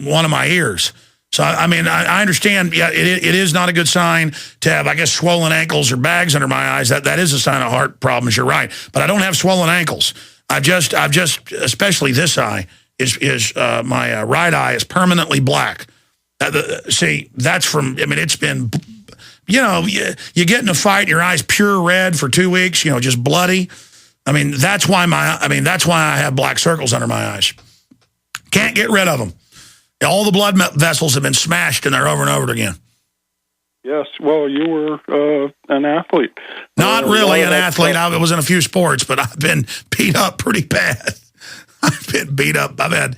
one of my ears. So, I mean, I understand, yeah, it is not a good sign to have, I guess, swollen ankles or bags under my eyes. That is a sign of heart problems, you're right. But I don't have swollen ankles. I've just, especially this eye, my right eye is permanently black. See, that's from, I mean, it's been, you know, you get in a fight and your eye's pure red for 2 weeks, you know, just bloody. I mean, that's why I have black circles under my eyes. Can't get rid of them. All the blood vessels have been smashed in there over and over again. Yes, well, you were an athlete. Not really an athlete. I was in a few sports, but I've been beat up pretty bad. I've been beat up. I've had,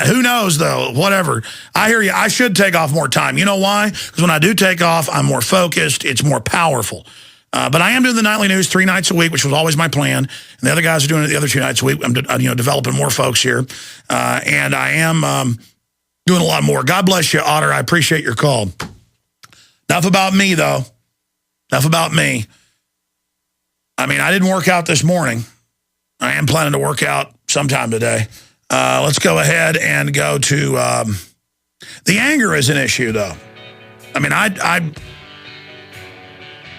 who knows, though, whatever. I hear you. I should take off more time. You know why? Because when I do take off, I'm more focused. It's more powerful. But I am doing the nightly news 3 nights a week, which was always my plan. And the other guys are doing it the other 2 nights a week. I'm developing more folks here. And I am doing a lot more. God bless you, Otter. I appreciate your call. Enough about me, though. Enough about me. I mean, I didn't work out this morning. I am planning to work out sometime today. Let's go ahead and go to... the anger is an issue, though. I mean,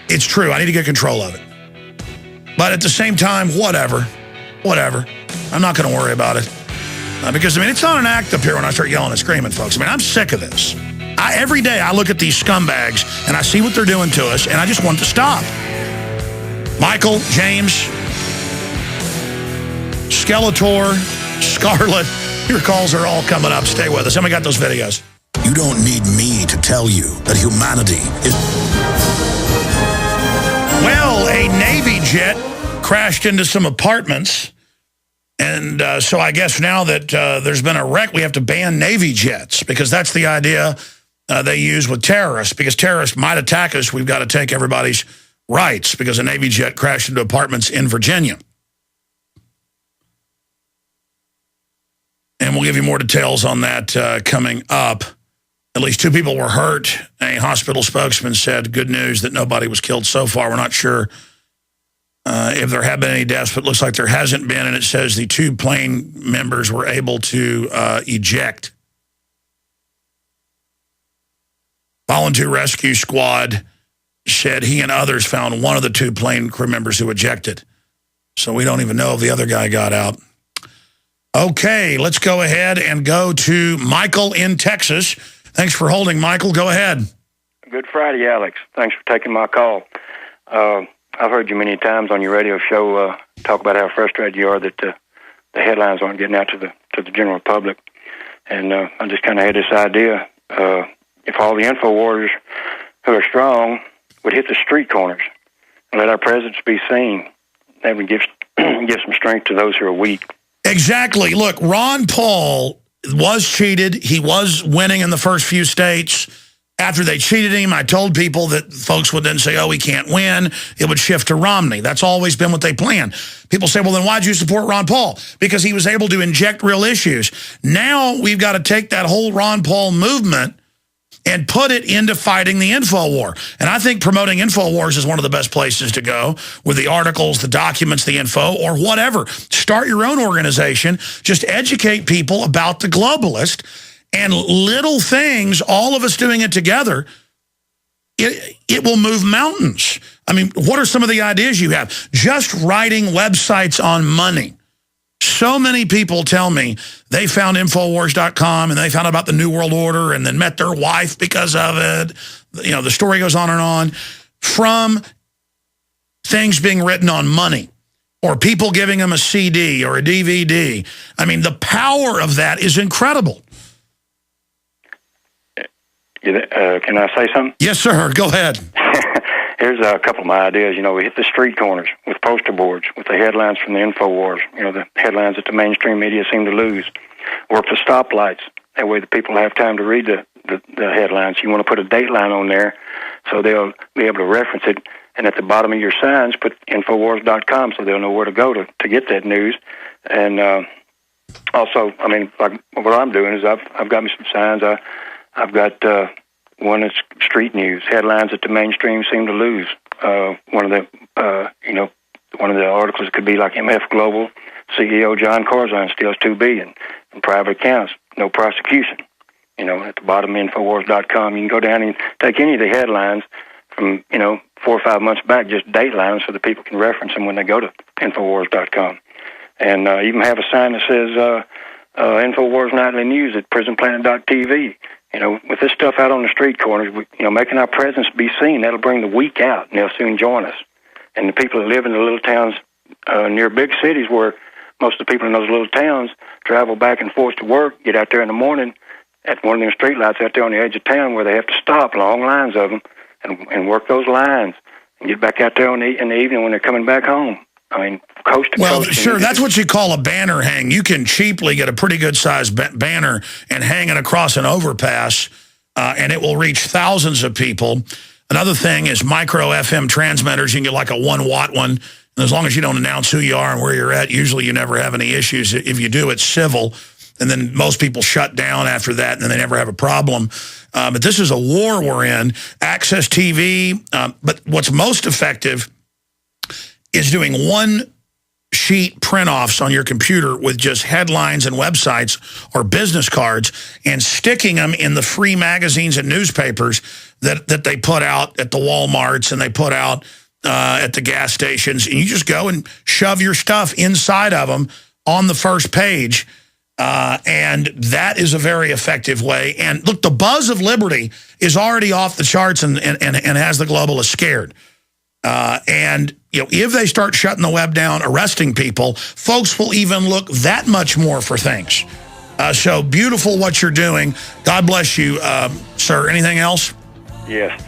it's true. I need to get control of it. But at the same time, whatever. I'm not going to worry about it. Because, I mean, it's not an act up here when I start yelling and screaming, folks. I mean, I'm sick of this. Every day I look at these scumbags and I see what they're doing to us, and I just want to stop. Michael, James, Skeletor, Scarlett, your calls are all coming up. Stay with us. And we got those videos. You don't need me to tell you that humanity is... Well, a Navy jet crashed into some apartments. And so I guess now that there's been a wreck, we have to ban Navy jets because that's the idea they use with terrorists. Because terrorists might attack us, we've got to take everybody's rights because a Navy jet crashed into apartments in Virginia. And we'll give you more details on that coming up. At least 2 people were hurt. A hospital spokesman said, good news that nobody was killed so far. We're not sure if there have been any deaths, but it looks like there hasn't been, and it says the 2 plane members were able to eject. Volunteer Rescue Squad said he and others found one of the 2 plane crew members who ejected. So we don't even know if the other guy got out. Okay, let's go ahead and go to Michael in Texas. Thanks for holding, Michael. Go ahead. Good Friday, Alex. Thanks for taking my call. I've heard you many times on your radio show talk about how frustrated you are that the headlines aren't getting out to the general public. And I just kind of had this idea, if all the InfoWars who are strong would hit the street corners and let our presidents be seen, that would give some strength to those who are weak. Exactly. Look, Ron Paul was cheated. He was winning in the first few states. After they cheated him, I told people that folks would then say, oh, he can't win. It would shift to Romney. That's always been what they planned. People say, well, then why'd you support Ron Paul? Because he was able to inject real issues. Now we've got to take that whole Ron Paul movement and put it into fighting the InfoWar. And I think promoting InfoWars is one of the best places to go with the articles, the documents, the info, or whatever. Start your own organization. Just educate people about the globalist. And little things, all of us doing it together, it will move mountains. I mean, what are some of the ideas you have? Just writing websites on money. So many people tell me they found Infowars.com and they found out about the New World Order and then met their wife because of it. You know, the story goes on and on. From things being written on money or people giving them a CD or a DVD. I mean, the power of that is incredible. Can I say something? Yes, sir. Go ahead. Here's a couple of my ideas. You know, we hit the street corners with poster boards, with the headlines from the InfoWars, you know, the headlines that the mainstream media seem to lose. Work the stoplights. That way the people have time to read the headlines. You want to put a dateline on there so they'll be able to reference it. And at the bottom of your signs, put Infowars.com so they'll know where to go to get that news. And also, I mean, like what I'm doing is I've got me some signs. I've got one that's street news, headlines that the mainstream seem to lose. One of the articles could be like MF Global CEO John Corzine steals $2 billion in private accounts, no prosecution. You know, at the bottom, Infowars.com. You can go down and take any of the headlines from, 4 or 5 months back, just date lines, so that people can reference them when they go to Infowars.com. And even have a sign that says Infowars Nightly News at Prisonplanet.tv. You know, with this stuff out on the street corners, making our presence be seen, that'll bring the weak out, and they'll soon join us. And the people that live in the little towns near big cities, where most of the people in those little towns travel back and forth to work, get out there in the morning at one of them street lights out there on the edge of town where they have to stop, long lines of them, and work those lines, and get back out there in the evening when they're coming back home. I mean, coast to coast. Well, sure, that's what you call a banner hang. You can cheaply get a pretty good-sized banner and hang it across an overpass, and it will reach thousands of people. Another thing is micro FM transmitters. You can get like a 1-watt one. And as long as you don't announce who you are and where you're at, usually you never have any issues. If you do, it's civil. And then most people shut down after that, and then they never have a problem. But this is a war we're in. Access TV. But what's most effective is doing one-sheet print-offs on your computer with just headlines and websites or business cards and sticking them in the free magazines and newspapers that they put out at the Walmarts and they put out at the gas stations. And you just go and shove your stuff inside of them on the first page. And that is a very effective way. And look, the buzz of liberty is already off the charts and has the globalists scared. And if they start shutting the web down, arresting people, folks will even look that much more for things. So beautiful what you're doing. God bless you, sir. Anything else? Yes.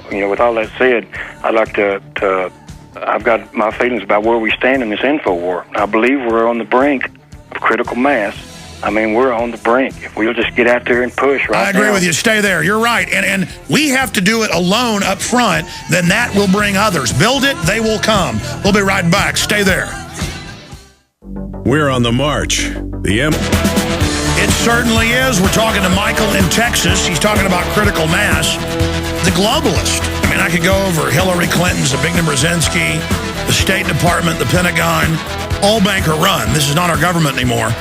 With all that said, I'd like to I've got my feelings about where we stand in this info war. I believe we're on the brink of critical mass. I mean, we're on the brink. If we'll just get out there and push right now. I agree with you. Stay there. You're right. And we have to do it alone up front. Then that will bring others. Build it, they will come. We'll be right back. Stay there. We're on the march. It certainly is. We're talking to Michael in Texas. He's talking about critical mass. The globalist. I mean, I could go over Hillary Clinton's, Zbigniew Brzezinski, the State Department, the Pentagon, all banker run. This is not our government anymore.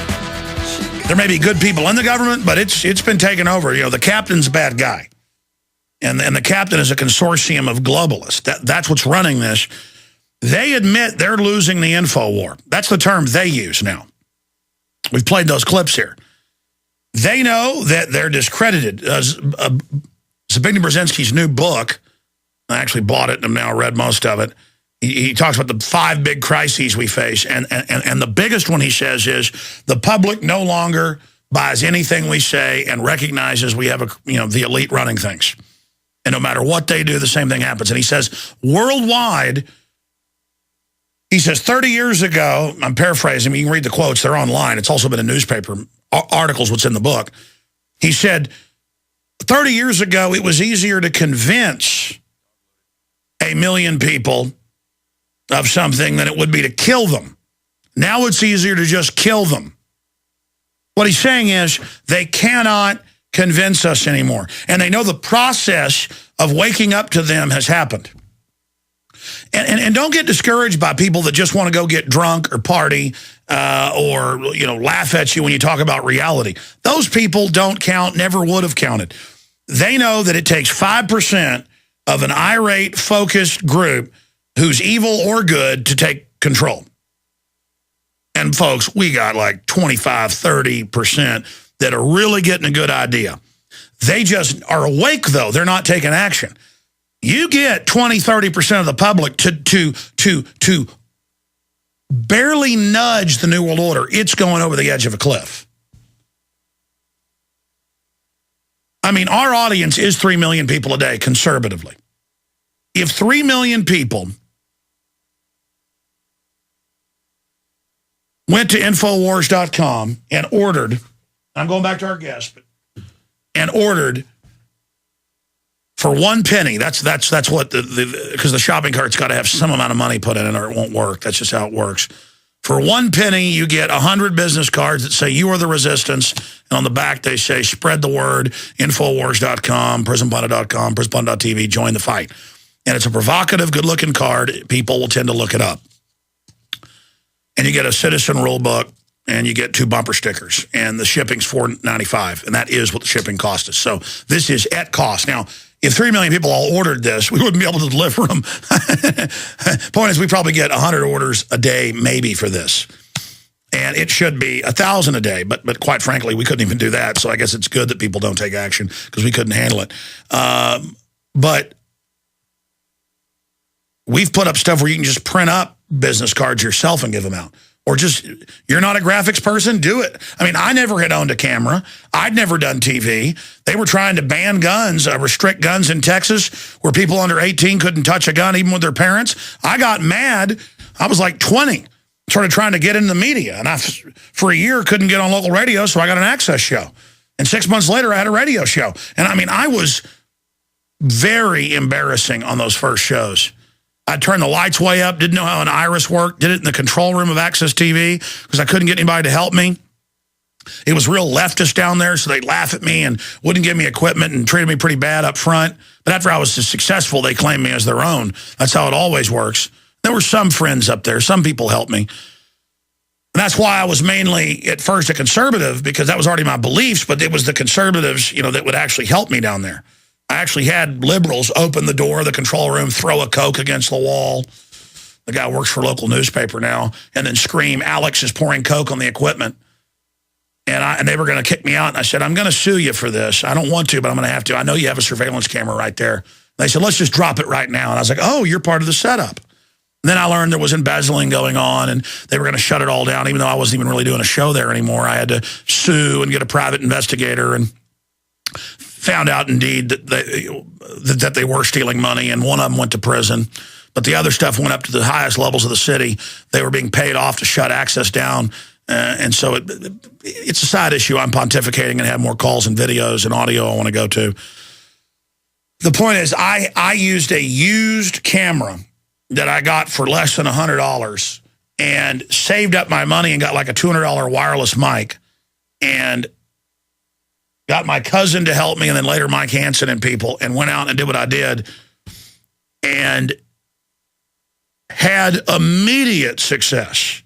There may be good people in the government, but it's been taken over. The captain's a bad guy. And the captain is a consortium of globalists. That's what's running this. They admit they're losing the info war. That's the term they use now. We've played those clips here. They know that they're discredited. Zbigniew Brzezinski's new book, I actually bought it and I've now read most of it. He talks about the 5 big crises we face, and the biggest one, he says, is the public no longer buys anything we say and recognizes we have the elite running things. And no matter what they do, the same thing happens. And he says, worldwide, he says 30 years ago, I'm paraphrasing, you can read the quotes, they're online. It's also been in newspaper articles, what's in the book. He said, 30 years ago, it was easier to convince 1 million people of something than it would be to kill them. Now it's easier to just kill them. What he's saying is they cannot convince us anymore. And they know the process of waking up to them has happened. And don't get discouraged by people that just want to go get drunk or party or laugh at you when you talk about reality. Those people don't count, never would have counted. They know that it takes 5% of an irate, focused group who's evil or good to take control. And folks, we got like 25, 30% that are really getting a good idea. They just are awake, though. They're not taking action. You get 20, 30% of the public to barely nudge the New World Order. It's going over the edge of a cliff. I mean, our audience is 3 million people a day, conservatively. If 3 million people went to Infowars.com and ordered, I'm going back to our guest, and ordered for 1 penny, that's what because the shopping cart's got to have some amount of money put in it or it won't work. That's just how it works. For 1 penny, you get 100 business cards that say you are the resistance. And on the back, they say, spread the word, Infowars.com, Prisonplanet.com, Prisonplanet.tv, join the fight. And it's a provocative, good-looking card. People will tend to look it up. And you get a citizen rule book. and you get 2 bumper stickers, and the shipping's $4.95, and that is what the shipping cost us. So this is at cost. Now, if 3 million people all ordered this, we wouldn't be able to deliver them. Point is, we probably get 100 orders a day maybe for this. And it should be 1,000 a day, but quite frankly, we couldn't even do that. So I guess it's good that people don't take action because we couldn't handle it. But we've put up stuff where you can just print up business cards yourself and give them out. Or just, you're not a graphics person, do it. I mean, I never had owned a camera. I'd never done TV. They were trying to ban guns, restrict guns in Texas, where people under 18 couldn't touch a gun even with their parents. I got mad. I was like 20. Started trying to get in the media. And I, for a year, couldn't get on local radio, so I got an access show. And 6 months later, I had a radio show. And I mean, I was very embarrassing on those first shows. I'd turn the lights way up, didn't know how an iris worked, did it in the control room of Access TV because I couldn't get anybody to help me. It was real leftist down there, so they'd laugh at me and wouldn't give me equipment and treated me pretty bad up front. But after I was successful, they claimed me as their own. That's how it always works. There were some friends up there. Some people helped me. And that's why I was mainly, at first, a conservative, because that was already my beliefs, but it was the conservatives, you know, that would actually help me down there. I actually had liberals open the door of the control room, throw a Coke against the wall. The guy works for a local newspaper now, and then scream, "Alex is pouring Coke on the equipment." And they were going to kick me out. And I said, "I'm going to sue you for this. I don't want to, but I'm going to have to. I know you have a surveillance camera right there." And they said, "Let's just drop it right now." And I was like, "Oh, you're part of the setup." And then I learned there was embezzling going on, and they were going to shut it all down, even though I wasn't even really doing a show there anymore. I had to sue and get a private investigator, and found out, indeed, that they were stealing money, and one of them went to prison. But the other stuff went up to the highest levels of the city. They were being paid off to shut access down. And so it's a side issue. I'm pontificating and have more calls and videos and audio I want to go to. The point is, I used a used camera that I got for less than $100 and saved up my money and got like a $200 wireless mic and got my cousin to help me, and then later Mike Hansen and people, and went out and did what I did and had immediate success.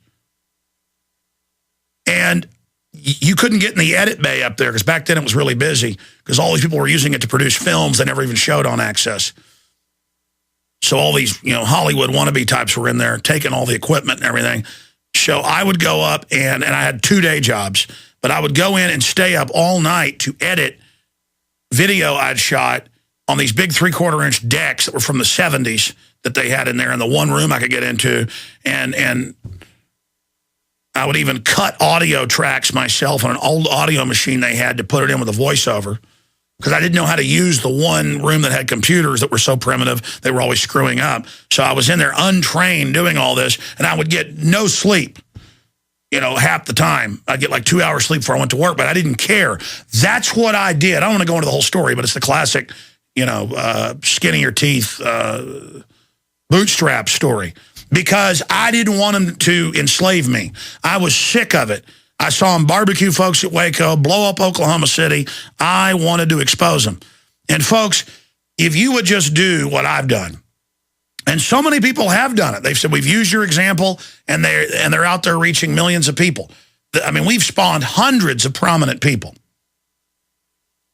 And you couldn't get in the edit bay up there because back then it was really busy because all these people were using it to produce films they never even showed on Access. So all these, you know, Hollywood wannabe types were in there taking all the equipment and everything. So I would go up, and I had 2 day jobs, but I would go in and stay up all night to edit video I'd shot on these big 3/4-inch decks that were from the 70s that they had in there in the one room I could get into. And I would even cut audio tracks myself on an old audio machine they had to put it in with a voiceover because I didn't know how to use the one room that had computers that were so primitive. They were always screwing up. So I was in there untrained doing all this, and I would get no sleep. You know, half the time. I'd get like 2 hours sleep before I went to work, but I didn't care. That's what I did. I don't want to go into the whole story, but it's the classic, you know, skin in your teeth, bootstrap story. Because I didn't want them to enslave me. I was sick of it. I saw them barbecue folks at Waco, blow up Oklahoma City. I wanted to expose them. And folks, if you would just do what I've done, and so many people have done it. They've said, we've used your example, and they're out there reaching millions of people. I mean, we've spawned hundreds of prominent people.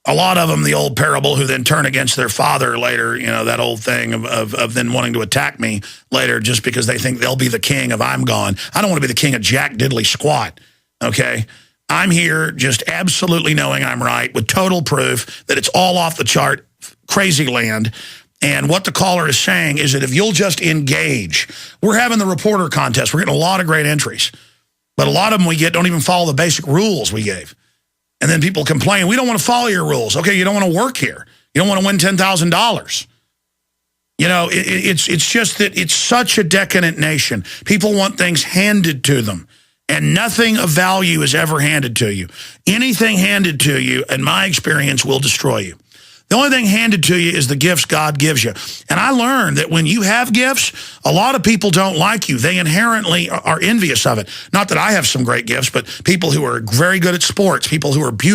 A lot of them, the old parable, who then turn against their father later, you know, that old thing of then wanting to attack me later just because they think they'll be the king of I'm gone. I don't want to be the king of Jack Diddley Squat, okay? I'm here just absolutely knowing I'm right with total proof that it's all off the chart, crazy land. And what the caller is saying is that if you'll just engage, we're having the reporter contest. We're getting a lot of great entries. But a lot of them we get don't even follow the basic rules we gave. And then people complain, we don't want to follow your rules. Okay, you don't want to work here. You don't want to win $10,000. You know, it's just that it's such a decadent nation. People want things handed to them. And nothing of value is ever handed to you. Anything handed to you, in my experience, will destroy you. The only thing handed to you is the gifts God gives you. And I learned that when you have gifts, a lot of people don't like you. They inherently are envious of it. Not that I have some great gifts, but people who are very good at sports, people who are beautiful.